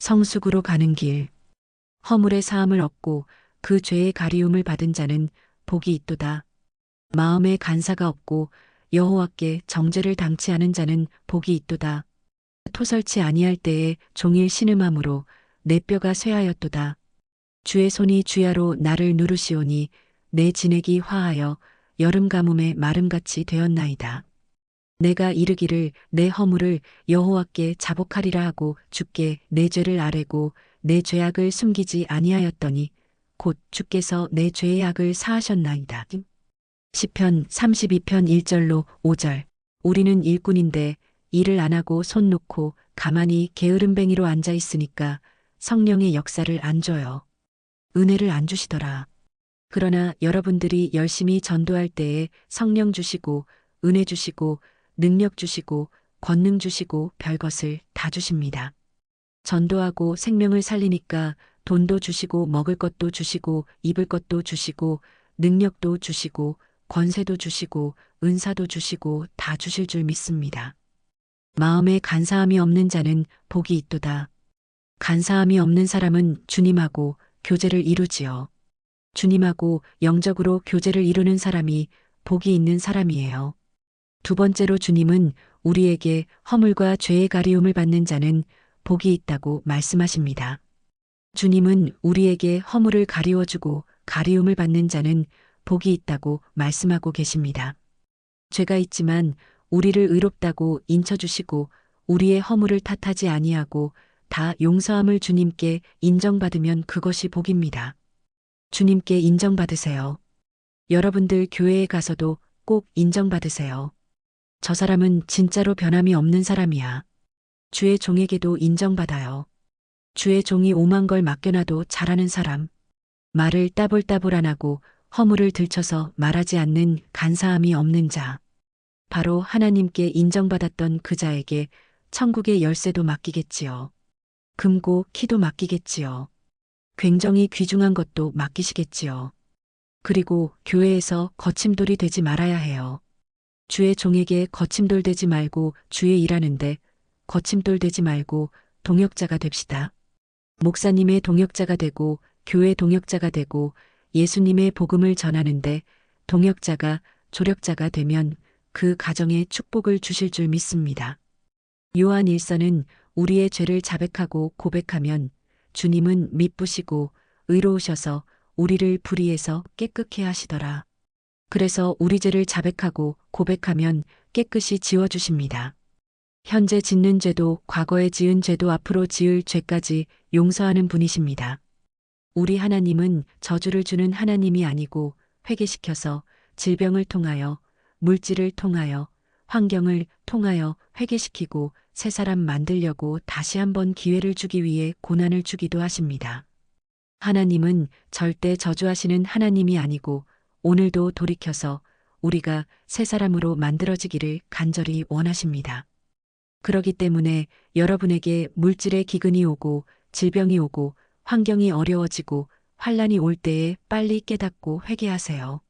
성숙으로 가는 길. 허물의 사함을 얻고 그 죄의 가리움을 받은 자는 복이 있도다. 마음에 간사가 없고 여호와께 정죄를 당치 않은 자는 복이 있도다. 토설치 아니할 때에 종일 신음함으로 내 뼈가 쇠하였도다. 주의 손이 주야로 나를 누르시오니 내 진액이 화하여 여름 가뭄에 마름같이 되었나이다. 내가 이르기를 내 허물을 여호와께 자복하리라 하고 주께 내 죄를 아뢰고 내 죄악을 숨기지 아니하였더니 곧 주께서 내 죄의 악을 사하셨나이다. 시편 32편 1절로 5절. 우리는 일꾼인데 일을 안 하고 손 놓고 가만히 게으름뱅이로 앉아 있으니까 성령의 역사를 안 줘요. 은혜를 안 주시더라. 그러나 여러분들이 열심히 전도할 때에 성령 주시고 은혜 주시고 능력 주시고 권능 주시고 별것을 다 주십니다. 전도하고 생명을 살리니까 돈도 주시고 먹을 것도 주시고 입을 것도 주시고 능력도 주시고 권세도 주시고 은사도 주시고 다 주실 줄 믿습니다. 마음에 간사함이 없는 자는 복이 있도다. 간사함이 없는 사람은 주님하고 교제를 이루지요. 주님하고 영적으로 교제를 이루는 사람이 복이 있는 사람이에요. 두 번째로 주님은 우리에게 허물과 죄의 가리움을 받는 자는 복이 있다고 말씀하십니다. 주님은 우리에게 허물을 가리워주고 가리움을 받는 자는 복이 있다고 말씀하고 계십니다. 죄가 있지만 우리를 의롭다고 인쳐주시고 우리의 허물을 탓하지 아니하고 다 용서함을 주님께 인정받으면 그것이 복입니다. 주님께 인정받으세요. 여러분들 교회에 가서도 꼭 인정받으세요. 저 사람은 진짜로 변함이 없는 사람이야. 주의 종에게도 인정받아요. 주의 종이 오만 걸 맡겨놔도 잘하는 사람. 말을 따볼따볼 안 하고 허물을 들춰서 말하지 않는 간사함이 없는 자. 바로 하나님께 인정받았던 그 자에게 천국의 열쇠도 맡기겠지요. 금고 키도 맡기겠지요. 굉장히 귀중한 것도 맡기시겠지요. 그리고 교회에서 거침돌이 되지 말아야 해요. 주의 종에게 거침돌 되지 말고 주의 일하는데 거침돌 되지 말고 동역자가 됩시다. 목사님의 동역자가 되고 교회 동역자가 되고 예수님의 복음을 전하는데 동역자가 조력자가 되면 그 가정에 축복을 주실 줄 믿습니다. 요한 1서는 우리의 죄를 자백하고 고백하면 주님은 미쁘시고 의로우셔서 우리를 불의에서 깨끗게 하시더라. 그래서 우리 죄를 자백하고 고백하면 깨끗이 지워주십니다. 현재 짓는 죄도 과거에 지은 죄도 앞으로 지을 죄까지 용서하는 분이십니다. 우리 하나님은 저주를 주는 하나님이 아니고 회개시켜서 질병을 통하여 물질을 통하여 환경을 통하여 회개시키고 새 사람 만들려고 다시 한번 기회를 주기 위해 고난을 주기도 하십니다. 하나님은 절대 저주하시는 하나님이 아니고 오늘도 돌이켜서 우리가 새 사람으로 만들어지기를 간절히 원하십니다. 그러기 때문에 여러분에게 물질의 기근이 오고 질병이 오고 환경이 어려워지고 환란이 올 때에 빨리 깨닫고 회개하세요.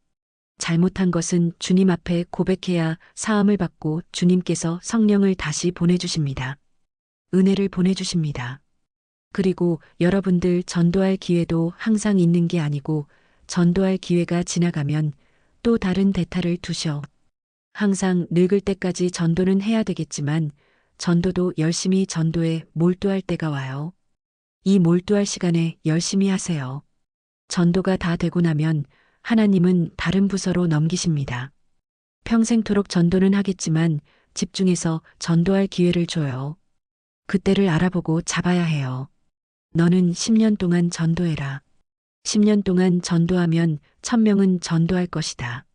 잘못한 것은 주님 앞에 고백해야 사함을 받고 주님께서 성령을 다시 보내주십니다. 은혜를 보내주십니다. 그리고 여러분들 전도할 기회도 항상 있는 게 아니고 전도할 기회가 지나가면 또 다른 대타를 두셔. 항상 늙을 때까지 전도는 해야 되겠지만 전도도 열심히 전도에 몰두할 때가 와요. 이 몰두할 시간에 열심히 하세요. 전도가 다 되고 나면 하나님은 다른 부서로 넘기십니다. 평생토록 전도는 하겠지만 집중해서 전도할 기회를 줘요. 그때를 알아보고 잡아야 해요. 너는 10년 동안 전도해라. 10년 동안 전도하면 1000명은 전도할 것이다.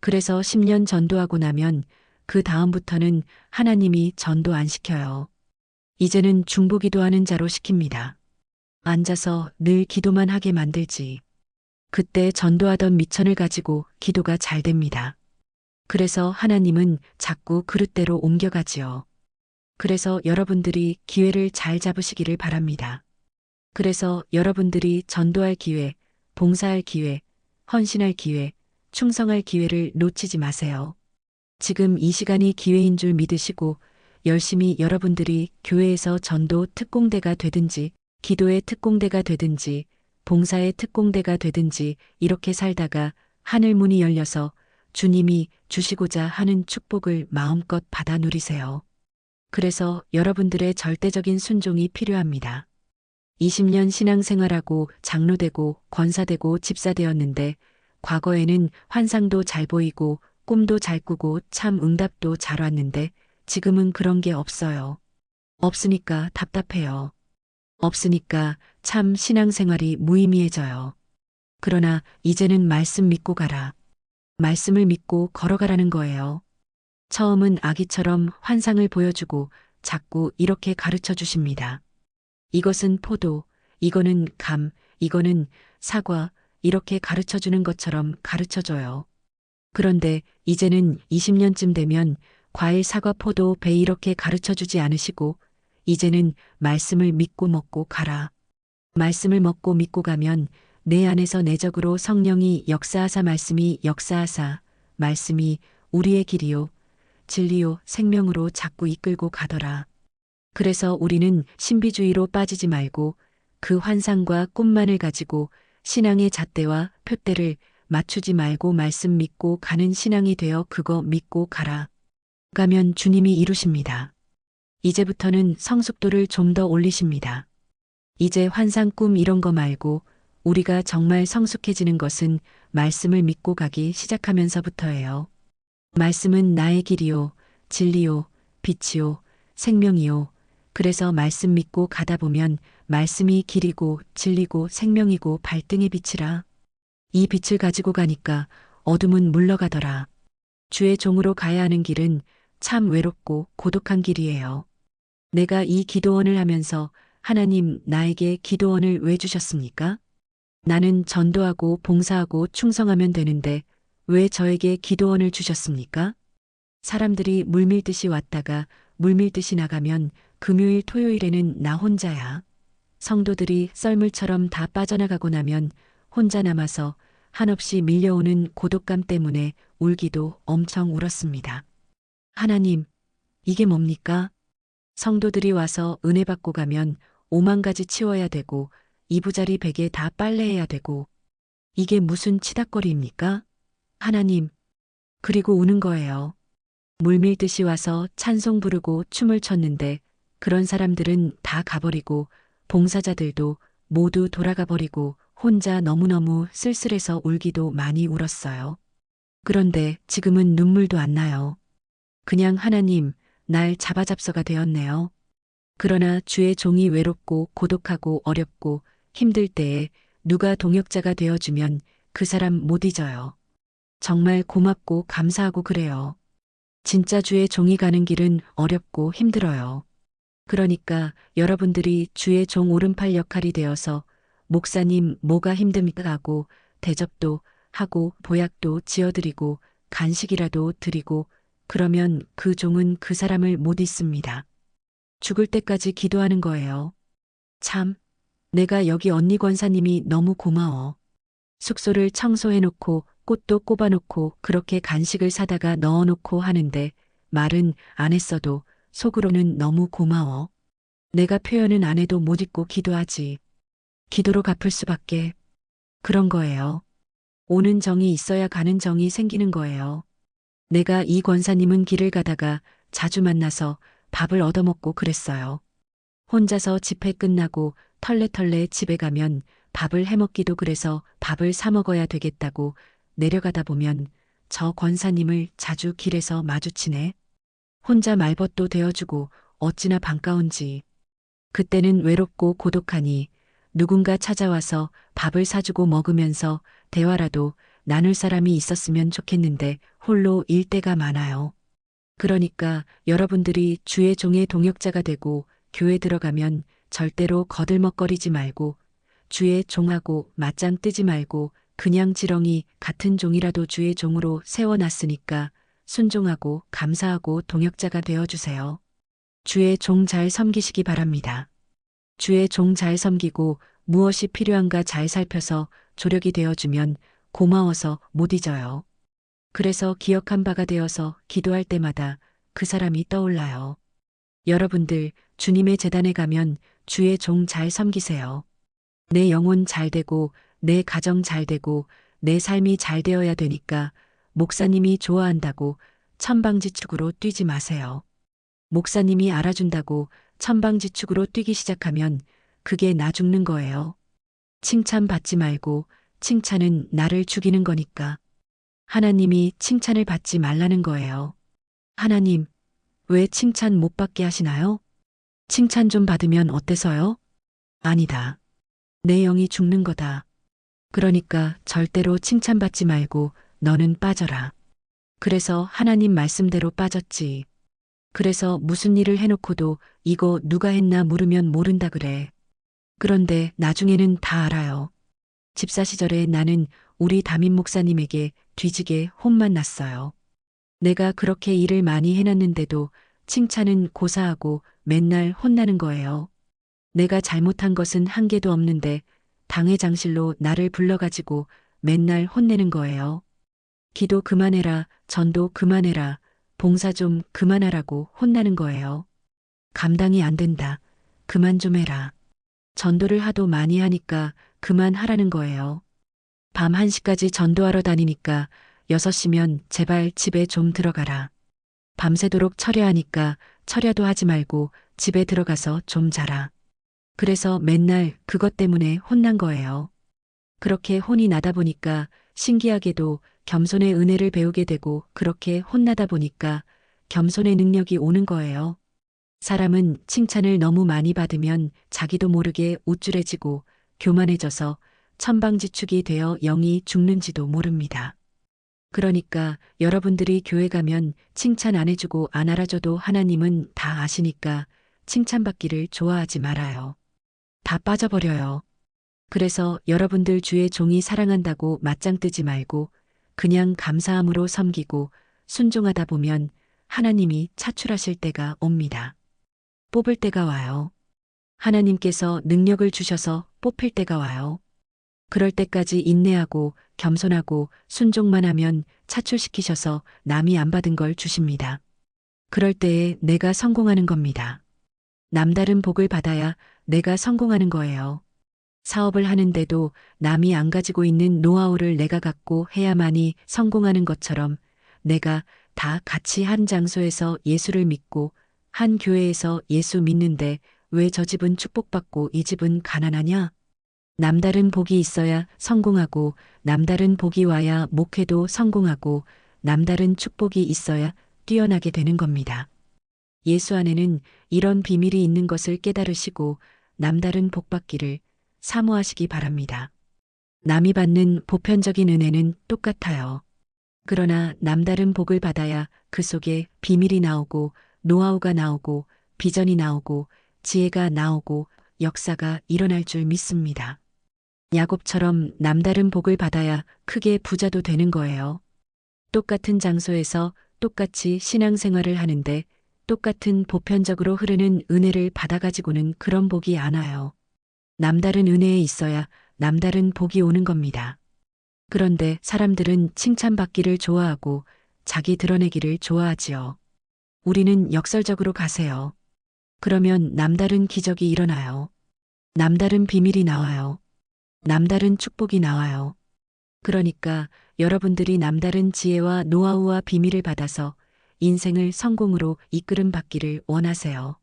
그래서 10년 전도하고 나면 그 다음부터는 하나님이 전도 안 시켜요. 이제는 중보기도하는 자로 시킵니다. 앉아서 늘 기도만 하게 만들지. 그때 전도하던 미천을 가지고 기도가 잘 됩니다. 그래서 하나님은 자꾸 그릇대로 옮겨가지요. 그래서 여러분들이 기회를 잘 잡으시기를 바랍니다. 그래서 여러분들이 전도할 기회, 봉사할 기회, 헌신할 기회, 충성할 기회를 놓치지 마세요. 지금 이 시간이 기회인 줄 믿으시고 열심히 여러분들이 교회에서 전도 특공대가 되든지, 기도의 특공대가 되든지, 봉사의 특공대가 되든지 이렇게 살다가 하늘 문이 열려서 주님이 주시고자 하는 축복을 마음껏 받아 누리세요. 그래서 여러분들의 절대적인 순종이 필요합니다. 20년 신앙생활하고 장로되고 권사되고 집사되었는데 과거에는 환상도 잘 보이고 꿈도 잘 꾸고 참 응답도 잘 왔는데 지금은 그런 게 없어요. 없으니까 답답해요. 없으니까 참 신앙생활이 무의미해져요. 그러나 이제는 말씀 믿고 가라. 말씀을 믿고 걸어가라는 거예요. 처음은 아기처럼 환상을 보여주고 자꾸 이렇게 가르쳐 주십니다. 이것은 포도, 이거는 감, 이거는 사과, 이렇게 가르쳐 주는 것처럼 가르쳐 줘요. 그런데 이제는 20년쯤 되면 과일, 사과, 포도, 배 이렇게 가르쳐 주지 않으시고 이제는 말씀을 믿고 먹고 가라. 말씀을 먹고 믿고 가면 내 안에서 내적으로 성령이 역사하사 말씀이 역사하사 말씀이 우리의 길이요 진리요 생명으로 자꾸 이끌고 가더라. 그래서 우리는 신비주의로 빠지지 말고 그 환상과 꿈만을 가지고 신앙의 잣대와 표대를 맞추지 말고 말씀 믿고 가는 신앙이 되어 그거 믿고 가라. 가면 주님이 이루십니다. 이제부터는 성숙도를 좀 더 올리십니다. 이제 환상 꿈 이런 거 말고 우리가 정말 성숙해지는 것은 말씀을 믿고 가기 시작하면서부터예요. 말씀은 나의 길이요, 진리요, 빛이요, 생명이요. 그래서 말씀 믿고 가다 보면 말씀이 길이고 진리고 생명이고 발등의 빛이라. 이 빛을 가지고 가니까 어둠은 물러가더라. 주의 종으로 가야 하는 길은 참 외롭고 고독한 길이에요. 내가 이 기도원을 하면서 하나님 나에게 기도원을 왜 주셨습니까? 나는 전도하고 봉사하고 충성하면 되는데 왜 저에게 기도원을 주셨습니까? 사람들이 물밀듯이 왔다가 물밀듯이 나가면 금요일 토요일에는 나 혼자야. 성도들이 썰물처럼 다 빠져나가고 나면 혼자 남아서 한없이 밀려오는 고독감 때문에 울기도 엄청 울었습니다. 하나님, 이게 뭡니까? 성도들이 와서 은혜 받고 가면 5만 가지 치워야 되고 이부자리 베개 다 빨래해야 되고 이게 무슨 치닫거리입니까? 하나님, 그리고 우는 거예요. 물밀듯이 와서 찬송 부르고 춤을 췄는데 그런 사람들은 다 가버리고 봉사자들도 모두 돌아가 버리고 혼자 너무너무 쓸쓸해서 울기도 많이 울었어요. 그런데 지금은 눈물도 안 나요. 그냥 하나님, 날 잡아잡서가 되었네요. 그러나 주의 종이 외롭고 고독하고 어렵고 힘들 때에 누가 동역자가 되어주면 그 사람 못 잊어요. 정말 고맙고 감사하고 그래요. 진짜 주의 종이 가는 길은 어렵고 힘들어요. 그러니까 여러분들이 주의 종 오른팔 역할이 되어서 목사님 뭐가 힘듭니까 하고 대접도 하고 보약도 지어드리고 간식이라도 드리고 그러면 그 종은 그 사람을 못 잊습니다. 죽을 때까지 기도하는 거예요. 참, 내가 여기 언니 권사님이 너무 고마워. 숙소를 청소해놓고 꽃도 꼽아놓고 그렇게 간식을 사다가 넣어놓고 하는데 말은 안 했어도 속으로는 너무 고마워. 내가 표현은 안 해도 못 잊고 기도하지. 기도로 갚을 수밖에. 그런 거예요. 오는 정이 있어야 가는 정이 생기는 거예요. 내가 이 권사님은 길을 가다가 자주 만나서 밥을 얻어먹고 그랬어요. 혼자서 집회 끝나고 털레털레 집에 가면 밥을 해먹기도 그래서 밥을 사 먹어야 되겠다고 내려가다 보면 저 권사님을 자주 길에서 마주치네. 혼자 말벗도 되어주고 어찌나 반가운지. 그때는 외롭고 고독하니 누군가 찾아와서 밥을 사주고 먹으면서 대화라도 나눌 사람이 있었으면 좋겠는데 홀로 일 때가 많아요. 그러니까 여러분들이 주의 종의 동역자가 되고 교회 들어가면 절대로 거들먹거리지 말고 주의 종하고 맞짱 뜨지 말고 그냥 지렁이 같은 종이라도 주의 종으로 세워놨으니까 순종하고 감사하고 동역자가 되어주세요. 주의 종 잘 섬기시기 바랍니다. 주의 종 잘 섬기고 무엇이 필요한가 잘 살펴서 조력이 되어주면 고마워서 못 잊어요. 그래서 기억한 바가 되어서 기도할 때마다 그 사람이 떠올라요. 여러분들 주님의 재단에 가면 주의 종 잘 섬기세요. 내 영혼 잘 되고 내 가정 잘 되고 내 삶이 잘 되어야 되니까 목사님이 좋아한다고 천방지축으로 뛰지 마세요. 목사님이 알아준다고 천방지축으로 뛰기 시작하면 그게 나 죽는 거예요. 칭찬받지 말고 칭찬은 나를 죽이는 거니까. 하나님이 칭찬을 받지 말라는 거예요. 하나님, 왜 칭찬 못 받게 하시나요? 칭찬 좀 받으면 어때서요? 아니다. 내 영이 죽는 거다. 그러니까 절대로 칭찬받지 말고 너는 빠져라. 그래서 하나님 말씀대로 빠졌지. 그래서 무슨 일을 해놓고도 이거 누가 했나 물으면 모른다 그래. 그런데 나중에는 다 알아요. 집사 시절에 나는 우리 담임 목사님에게 뒤지게 혼만 났어요. 내가 그렇게 일을 많이 해놨는데도 칭찬은 고사하고 맨날 혼나는 거예요. 내가 잘못한 것은 한 개도 없는데 당회 장실로 나를 불러가지고 맨날 혼내는 거예요. 기도 그만해라, 전도 그만해라, 봉사 좀 그만하라고 혼나는 거예요. 감당이 안 된다. 그만 좀 해라. 전도를 하도 많이 하니까 그만하라는 거예요. 밤 1시까지 전도하러 다니니까 6시면 제발 집에 좀 들어가라. 밤새도록 철야하니까 철야도 하지 말고 집에 들어가서 좀 자라. 그래서 맨날 그것 때문에 혼난 거예요. 그렇게 혼이 나다 보니까 신기하게도 겸손의 은혜를 배우게 되고 그렇게 혼나다 보니까 겸손의 능력이 오는 거예요. 사람은 칭찬을 너무 많이 받으면 자기도 모르게 우쭐해지고 교만해져서 천방지축이 되어 영이 죽는지도 모릅니다. 그러니까 여러분들이 교회 가면 칭찬 안 해주고 안 알아줘도 하나님은 다 아시니까 칭찬받기를 좋아하지 말아요. 다 빠져버려요. 그래서 여러분들 주의 종이 사랑한다고 맞짱 뜨지 말고 그냥 감사함으로 섬기고 순종하다 보면 하나님이 차출하실 때가 옵니다. 뽑을 때가 와요. 하나님께서 능력을 주셔서 뽑힐 때가 와요. 그럴 때까지 인내하고 겸손하고 순종만 하면 차출시키셔서 남이 안 받은 걸 주십니다. 그럴 때에 내가 성공하는 겁니다. 남다른 복을 받아야 내가 성공하는 거예요. 사업을 하는데도 남이 안 가지고 있는 노하우를 내가 갖고 해야만이 성공하는 것처럼 내가 다 같이 한 장소에서 예수를 믿고 한 교회에서 예수 믿는데 왜 저 집은 축복받고 이 집은 가난하냐? 남다른 복이 있어야 성공하고 남다른 복이 와야 목회도 성공하고 남다른 축복이 있어야 뛰어나게 되는 겁니다. 예수 안에는 이런 비밀이 있는 것을 깨달으시고 남다른 복 받기를 사모하시기 바랍니다. 남이 받는 보편적인 은혜는 똑같아요. 그러나 남다른 복을 받아야 그 속에 비밀이 나오고 노하우가 나오고 비전이 나오고 지혜가 나오고 역사가 일어날 줄 믿습니다. 야곱처럼 남다른 복을 받아야 크게 부자도 되는 거예요. 똑같은 장소에서 똑같이 신앙생활을 하는데 똑같은 보편적으로 흐르는 은혜를 받아가지고는 그런 복이 안 와요. 남다른 은혜에 있어야 남다른 복이 오는 겁니다. 그런데 사람들은 칭찬받기를 좋아하고 자기 드러내기를 좋아하지요. 우리는 역설적으로 가세요. 그러면 남다른 기적이 일어나요. 남다른 비밀이 나와요. 남다른 축복이 나와요. 그러니까 여러분들이 남다른 지혜와 노하우와 비밀을 받아서 인생을 성공으로 이끌음 받기를 원하세요.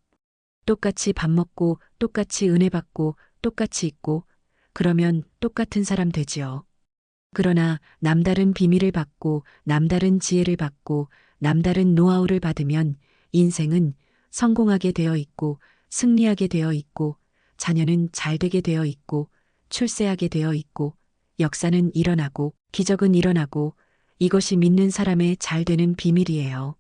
똑같이 밥 먹고 똑같이 은혜 받고 똑같이 있고 그러면 똑같은 사람 되지요. 그러나 남다른 비밀을 받고 남다른 지혜를 받고 남다른 노하우를 받으면 인생은 성공하게 되어 있고 승리하게 되어 있고 자녀는 잘 되게 되어 있고 출세하게 되어 있고 역사는 일어나고 기적은 일어나고 이것이 믿는 사람의 잘 되는 비밀이에요.